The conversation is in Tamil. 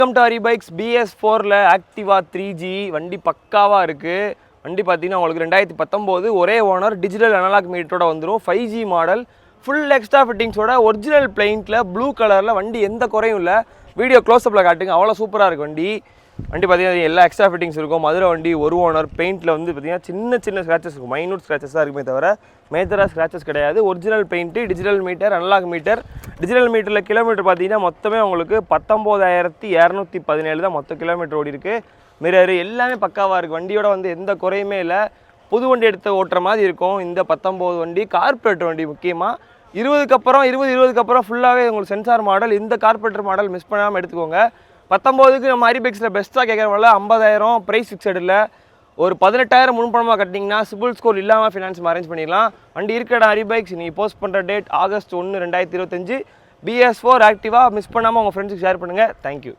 வெல்கம் டு Bikes BS4ல ஆக்டிவா 3G வண்டி பக்காவாக இருக்குது. வண்டி பார்த்தீங்கன்னா உங்களுக்கு 2019 ஒரே ஓனர் டிஜிட்டல் அனலாக் மீட்டரோட வந்துடும். 5G மாடல் ஃபுல் எக்ஸ்ட்ரா ஃபிட்டிங்ஸோட ஒரிஜினல் பெயிண்டில் ப்ளூ கலரில் வண்டி எந்த குறையும் இல்லை. வீடியோ க்ளோஸ்அப்பில் காட்டுங்க, அவ்வளோ சூப்பராக இருக்குது வண்டி. பார்த்தீங்கன்னா எல்லா எக்ஸ்ட்ரா ஃபிட்டிங்ஸ் இருக்கும். மதுரை வண்டி ஒரு ஓனர். பெயிண்டில் வந்து பார்த்தீங்கன்னா சின்ன ஸ்க்ராச்சஸ் இருக்கும், மைனூட் ஸ்க்ராச்சஸ் தான் இருக்குமே தவிர மேஜராக ஸ்க்ராச்சஸ் கிடையாது. Original paint, digital meter, analog meter. Digital மீட்டரில் கிலோமீட்டர் பார்த்தீங்கன்னா மொத்தமே உங்களுக்கு 19,217 தான் மொத்த கிலோமீட்டர் ஓடி இருக்குது. மிரர் எல்லாமே பக்காவாக இருக்குது. வண்டியோட வந்து எந்த குறையுமே இல்லை. புது வண்டி எடுத்து ஓட்டுற மாதிரி இருக்கும் இந்த 19 வண்டி. கார்பரேட்டர் வண்டி முக்கியமாக 20 அப்புறம் ஃபுல்லாகவே உங்களுக்கு சென்சார் மாடல். இந்த கார்பரேட்டர் மாடல் மிஸ் பண்ணாமல் எடுத்துக்கோங்க. 19க்கு நம்ம Bikesல பெஸ்ட்டாக கேட்குறவங்கள 50,000 ப்ரைஸ் ஃபிக்ஸட் இல்லை. ஒரு 18,000 முன்பணமாக கட்டிங்கன்னா சிபில் ஸ்கோர் இல்லாமல் ஃபினான்ஸ் அரேஞ்ச் பண்ணிடலாம். வண்டி இருக்கடா Bikes. நீ போஸ்ட் பண்ணுற டேட் August 1, 2025. BS4 ஆக்டிவா மிஸ் பண்ணாமல் உங்கள் ஃப்ரெண்ட்ஸுக்கு ஷேர் பண்ணுங்கள். தேங்க்யூ.